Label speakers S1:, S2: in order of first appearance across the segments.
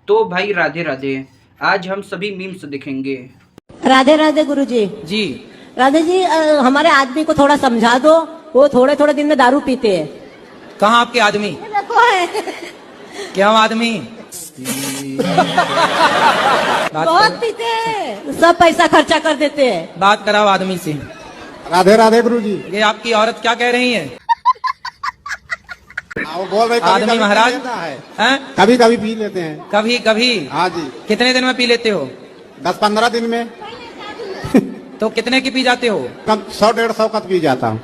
S1: तो भाई राधे राधे, आज हम सभी मीम्स दिखेंगे।
S2: राधे राधे गुरुजी।
S3: जी।
S2: राधे जी, हमारे आदमी को थोड़ा समझा दो, वो थोड़े थोड़े दिन में दारू पीते हैं।
S3: कहाँ आपके आदमी?
S2: देखो है।
S3: क्या आदमी?
S2: बहुत पीते हैं, सब पैसा खर्चा कर देते हैं।
S3: बात कराओ आदमी से।
S4: राधे राधे गुरुजी।
S3: ये आपकी औरत क्या कह रही है?
S4: वो बोल रहे
S3: आदमी महाराज हैं?
S4: कभी कभी पी लेते हैं।
S3: कभी कभी?
S4: हाँ जी।
S3: कितने दिन में पी लेते हो?
S4: 10-15 दिन में।
S3: तो कितने की पी जाते हो?
S4: कम 100-150 का पी जाता हूँ।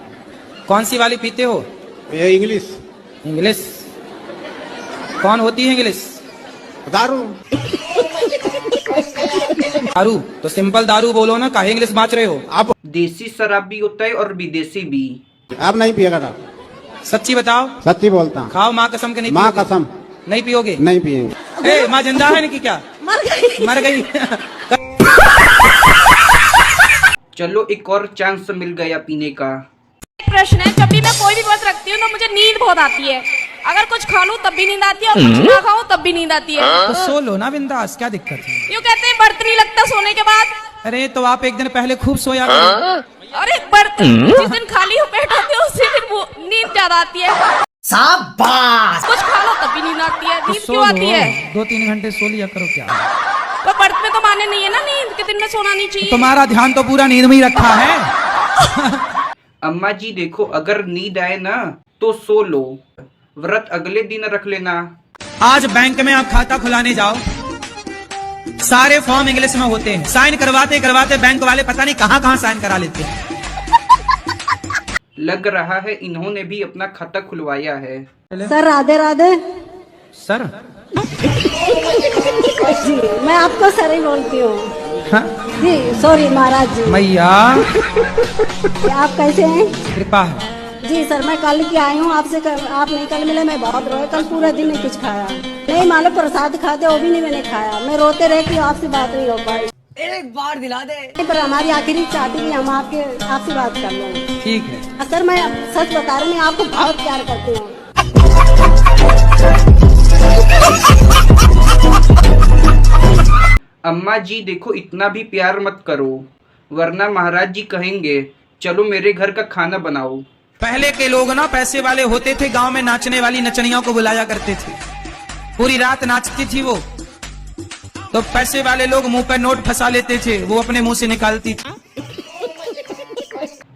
S3: कौन सी वाली पीते हो?
S4: ये इंग्लिश।
S3: इंग्लिश? कौन होती है इंग्लिश?
S4: दारू।
S3: दारू तो सिंपल दारू बोलो ना, काहे इंग्लिश बाँच रहे हो?
S4: अब
S1: देसी शराब भी होता है और विदेशी भी।
S4: अब नहीं पिएगा ना?
S3: सच्ची बताओ।
S4: सच्ची बोलता हूँ।
S3: खाओ माँ कसम के नहीं
S4: माँ
S3: पियोगे?
S4: कसम
S3: नहीं पियोगे?
S4: नहीं पिएंगे।
S3: ए, माँ जिंदा है कि क्या?
S2: मर गई।
S3: मर गई।
S1: चलो एक और चांस मिल गया पीने का।
S5: प्रश्न है, जब भी मैं कोई भी व्रत रखती हूँ तो मुझे नींद बहुत आती है। अगर कुछ खा लूँ तब भी नींद आती है और कुछ ना खाऊं तब भी नींद आती है।
S3: तो सो लो ना बिंदास, क्या दिक्कत है?
S5: यूँ कहते हैं व्रत नहीं लगता सोने के बाद।
S3: अरे तो आप एक दिन पहले खूब सोया करो।
S5: अरे व्रत जिस दिन खाली हो पेट होते है उसी दिन वो नींद ज्यादा आती है। शाबाश। कुछ खा लो तब भी नींद आती है।
S3: तो
S5: नींद
S3: सो
S5: क्यों आती
S3: लो,
S5: है?
S3: 2-3 घंटे सो लिया करो। क्या
S5: तो व्रत में तो माने नहीं है ना नींद के दिन में सोना नहीं चाहिए।
S3: तुम्हारा ध्यान तो पूरा नींद में ही रखा है।
S1: अम्मा जी देखो, अगर नींद आए ना तो सो लो, व्रत अगले दिन रख लेना।
S3: आज बैंक में आप खाता खुलाने जाओ, सारे फॉर्म इंग्लिश में होते हैं। साइन करवाते करवाते बैंक वाले पता नहीं कहाँ कहाँ साइन करा लेते हैं।
S1: लग रहा है इन्होंने भी अपना खाता खुलवाया है।
S2: सर राधे राधे।
S3: सर
S2: जी, मैं आपको सर ही बोलती हूँ।
S3: हाँ?
S2: जी सॉरी महाराज जी।
S3: मैया
S2: आप कैसे हैं?
S3: कृपा है।
S2: जी सर, मैं कल की आई हूँ आपसे। आप नहीं कल मिले, मैं बहुत रोए। कल पूरा दिन नहीं कुछ खाया, नहीं मालूम प्रसाद खाते वो भी नहीं मैंने खाया। मैं रोते रह कि आपसे बात नहीं हो पाई। एक बार दिला दे। पर हमारी आखिरी चाहती कि हम आपसे बात कर लें।
S3: ठीक है
S2: सर, मैं सच बता रही हूँ, मैं आपको बहुत प्यार करती हूँ।
S1: अम्मा जी देखो, इतना भी प्यार मत करो वरना महाराज जी कहेंगे चलो मेरे घर का खाना बनाओ।
S3: पहले के लोग ना पैसे वाले होते थे, गांव में नाचने वाली नचनियों को बुलाया करते थे, पूरी रात नाचती थी वो। तो पैसे वाले लोग मुंह पर नोट फंसा लेते थे, वो अपने मुंह से निकालती थी।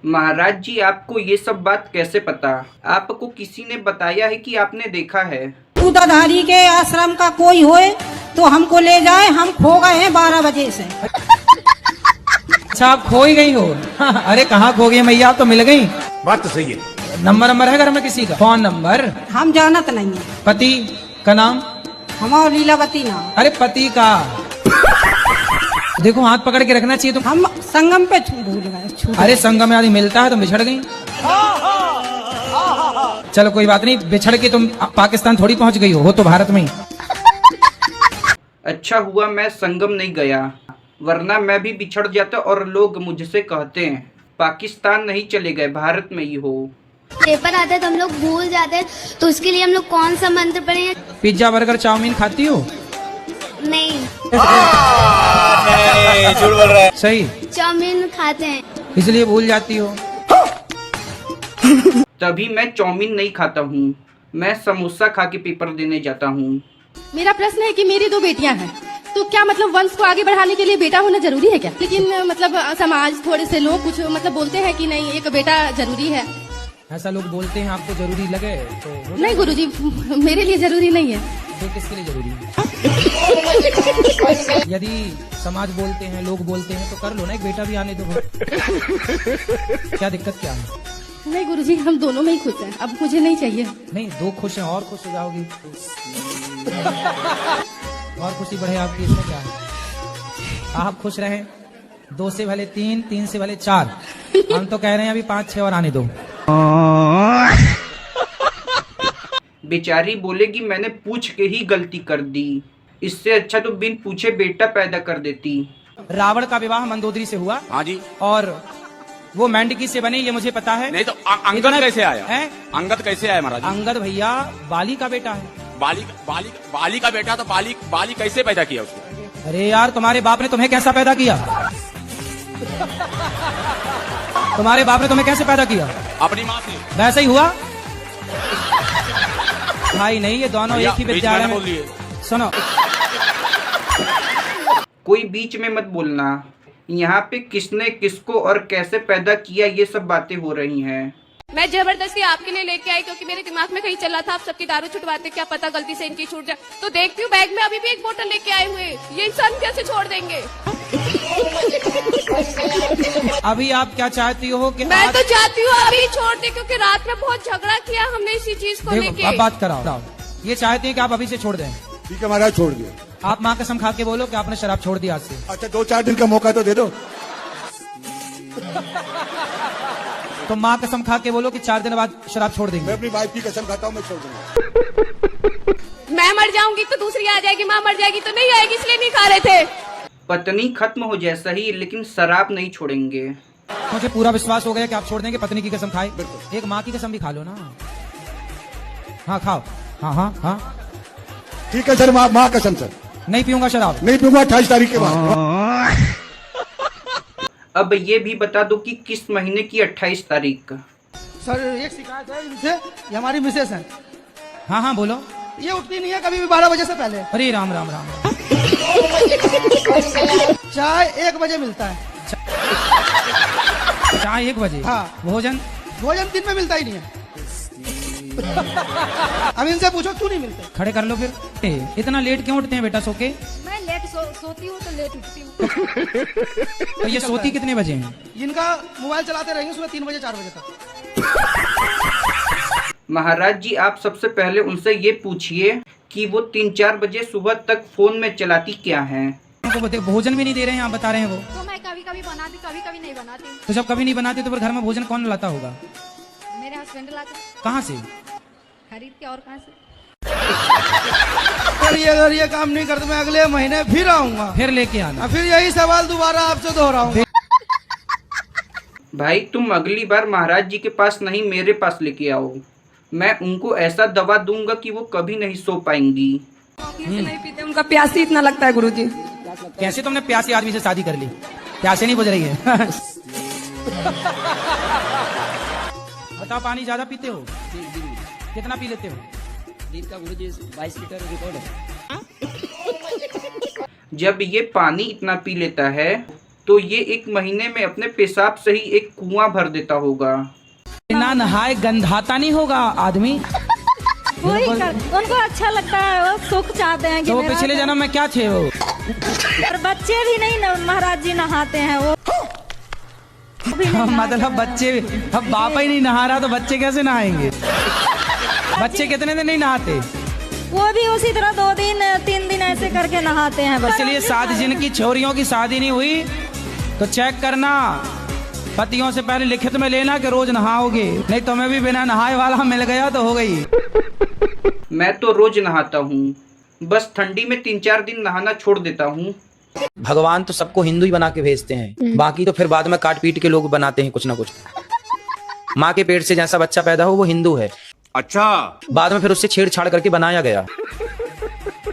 S1: महाराज जी आपको ये सब बात कैसे पता? आपको किसी ने बताया है कि आपने देखा है?
S6: उदाधारी के आश्रम का कोई होए तो हमको ले जाए, हम खो गए हैं 12 बजे से।
S3: अच्छा आप खो ही गई हो? अरे कहाँ खो गई मैया, आप तो मिल गई।
S4: बात तो सही है।
S3: नंबर है घर में किसी का? Phone number?
S6: हम जानत नहीं है।
S3: पति का नाम?
S6: हमारा लीलावती नाम।
S3: अरे पति का देखो, हाथ पकड़ के रखना चाहिए। तो
S6: हम संगम पे भूल गए।
S3: अरे संगम में आदमी मिलता है, तुम बिछड़ गई। चलो कोई बात नहीं, बिछड़ के तुम पाकिस्तान थोड़ी पहुंच गई हो तो भारत में ही।
S1: अच्छा हुआ मैं संगम नहीं गया, वरना मैं भी बिछड़ जाता और लोग मुझसे कहते हैं पाकिस्तान नहीं चले गए, भारत में ही हो।
S7: पेपर आता है तो हम लोग भूल जाते हैं, तो उसके लिए हम लोग कौन सा मंत्र पढ़े?
S3: पिज्जा बर्गर चाउमीन खाती हो?
S7: नहीं।
S4: झूठ बोल रहा है।
S3: सही,
S7: चाउमीन खाते हैं।
S3: इसलिए भूल जाती हो।
S1: तभी मैं चाउमीन नहीं खाता हूँ, मैं समोसा खा के पेपर देने जाता हूँ।
S5: मेरा प्रश्न है कि मेरी 2 बेटियां हैं, तो क्या मतलब वंश को आगे बढ़ाने के लिए बेटा होना जरूरी है क्या? लेकिन मतलब समाज थोड़े से लोग कुछ मतलब बोलते हैं कि नहीं एक बेटा जरूरी है।
S3: ऐसा लोग बोलते हैं, आपको जरूरी लगे तो?
S5: नहीं गुरुजी, मेरे लिए जरूरी नहीं है।
S3: तो किसके लिए जरूरी है? यदि समाज बोलते हैं, लोग बोलते हैं तो कर लो ना, एक बेटा भी आने दो। क्या दिक्कत क्या है?
S5: नहीं गुरुजी, हम दोनों में ही खुश हैं, अब मुझे नहीं चाहिए।
S3: नहीं, 2 खुश हैं और खुश हो जाओगी। और खुशी बढ़े आपकी, इसमें क्या है? आप खुश रहें, 2 से भले 3, 3 से भले 4। हम तो कह रहे हैं अभी 5-6 और आने दो।
S1: बेचारी बोलेगी मैंने पूछ के ही गलती कर दी, इससे अच्छा तो बिन पूछे बेटा पैदा कर देती।
S3: रावण का विवाह मंदोदरी से हुआ।
S8: हाँ जी।
S3: और वो मेंढकी से बनी, ये मुझे पता है।
S8: नहीं तो अंगद कैसे आया?
S3: है?
S8: अंगद कैसे आया महाराज?
S3: अंगद भैया बाली का बेटा है।
S8: बाली का बेटा तो बाली कैसे पैदा किया उसको?
S3: अरे यार, तुम्हारे बाप ने तुम्हें कैसा पैदा किया? तुम्हारे बाप ने तुम्हें कैसे पैदा किया?
S8: अपनी माँ से।
S3: वैसे ही हुआ? भाई नहीं, ये दोनों एक ही विद्यालय
S8: बोल
S3: में।
S8: दिए।
S3: सुनो,
S1: कोई बीच में मत बोलना। यहाँ पे किसने किसको और कैसे पैदा किया ये सब बातें हो रही हैं।
S5: मैं जबरदस्ती आपके लिए लेके आई क्योंकि मेरे दिमाग में कहीं चला था आप सबकी दारू छुटवाते, क्या पता गलती से इनकी छूट जाए। तो देखती हूँ बैग में अभी भी एक बोतल लेके आए हुए, ये इंसान कैसे छोड़ देंगे?
S3: अभी आप क्या चाहती हो कि
S5: मैं तो चाहती हूँ अभी छोड़ दे, क्योंकि रात में बहुत झगड़ा किया हमने इसी चीज को
S3: देखो,
S5: लेके।
S3: अब बात कराओ। ये चाहती है कि आप अभी से छोड़ दें।
S4: ठीक है महाराज, छोड़ दिया।
S3: आप माँ कसम खा के बोलो कि आपने शराब छोड़ दी आज से।
S4: अच्छा 2-4 दिन का मौका तो दे दो।
S3: तो माँ कसम खा के बोलो कि 4 दिन बाद शराब छोड़ देंगे।
S4: मैं अपनी वाइफ की कसम खाता हूँ, मैं छोड़ दूंगा।
S5: मैं मर जाऊंगी तो दूसरी आ जाएगी, माँ मर जाएगी तो नहीं आएगी, इसलिए नहीं खा रहे थे।
S1: पत्नी खत्म हो जाए सही, लेकिन शराब नहीं छोड़ेंगे।
S3: मुझे पूरा विश्वास हो गया कि आप छोड़ देंगे। पत्नी की कसम खाए, एक माँ की कसम भी खा लो ना। हाँ खाओ। हाँ।
S4: ठीक है सर, माँ कसम सर।
S3: नहीं पीऊंगा शराब।
S4: नहीं पीऊंगा 28 तारीख के बाद।
S1: अब ये भी बता दो कि किस महीने की 28 तारीख का।
S9: सर एक शिकायत है इनसे, ये हमारी मिसेस है,
S3: हाँ बोलो।
S9: ये उठती नहीं है कभी भी 12 बजे से पहले।
S3: अरे राम।
S9: चाय 1 बजे मिलता है।
S3: चाय 1 बजे?
S9: हाँ।
S3: भोजन
S9: दिन में मिलता ही नहीं है। अब इनसे पूछो क्यों नहीं मिलते।
S3: खड़े कर लो फिर। इतना लेट क्यों उठते हैं बेटा सो के?
S2: मैं लेट सोती हूँ तो लेट उठती हूँ।
S3: तो ये सोती कितने बजे हैं?
S9: इनका मोबाइल चलाते रहेंगे सुबह 3 बजे 4 बजे तक।
S1: महाराज जी, आप सबसे पहले उनसे ये पूछिए कि वो 3-4 बजे सुबह तक फोन में चलाती क्या हैं।
S3: उनको भोजन भी नहीं दे रहे हैं, आप बता रहे हैं वो।
S2: तो मैं कभी कभी बनाती, कभी कभी नहीं बनाती।
S3: तो जब कभी नहीं बनाते तो फिर घर में भोजन कौन लाता होगा?
S2: मेरे हस्बैंड लाते।
S3: कहाँ से?
S2: खरीद के, और कहाँ से?
S9: अगर ये काम नहीं करते मैं अगले महीने फिर आऊंगा,
S3: फिर लेके आना।
S9: फिर यही सवाल दोबारा आपसे दोहराऊंगा।
S1: भाई तुम अगली बार महाराज जी के पास नहीं, मेरे पास लेके आओ। मैं उनको ऐसा दवा दूंगा कि वो कभी नहीं सो पाएंगी।
S2: नहीं पीते, उनका प्यास ही इतना लगता है गुरुजी।
S3: कैसे तुमने प्यासी आदमी से शादी कर ली? प्यासे नहीं बुझ रही है? बताओ, पानी ज्यादा पीते हो? कितना पी लेते हो?
S10: दिन का गुरुजी 22 लीटर रिकॉर्ड है।
S1: जब ये पानी इतना पी लेता है तो ये 1 महीने में अपने पेशाब से ही एक कुआं भर देता होगा।
S3: ना नहाए गंधाता नहीं होगा आदमी।
S2: उनको अच्छा लगता है, वो सुख चाहते हैं कि
S3: तो पिछले जन्म में क्या थे वो?
S2: और बच्चे भी नहीं महाराज जी नहाते हैं वो।
S3: मतलब बच्चे, अब बाप ही नहीं नहा रहा तो बच्चे कैसे नहाएंगे? बच्चे कितने दिन नहीं नहाते?
S2: वो भी उसी तरह 2 दिन 3 दिन ऐसे करके नहाते हैं।
S3: इसलिए शादी, जिनकी छोरियों की शादी नहीं हुई तो चेक करना, पतियों से पहले लिखित में लेना कि रोज नहाओगे, नहीं तुम्हें भी बिना नहाए वाला मिल गया तो हो गई।
S1: मैं तो रोज नहाता हूँ, बस ठंडी में 3-4 दिन नहाना छोड़ देता हूँ।
S3: भगवान तो सबको हिंदू ही बना के भेजते हैं, बाकी तो फिर बाद में काट पीट के लोग बनाते हैं कुछ ना कुछ। माँ के पेट से जैसा बच्चा पैदा हो वो हिंदू है।
S8: अच्छा,
S3: बाद में फिर उससे छेड़छाड़ करके बनाया गया।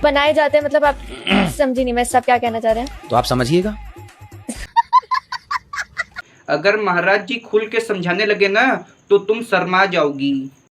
S11: बनाए जाते हैं, मतलब आप समझी नहीं मैं सब क्या कहना चाह रहे हैं।
S3: तो आप समझिएगा।
S1: अगर महाराज जी खुल के समझाने लगे ना तो तुम शर्मा जाओगी।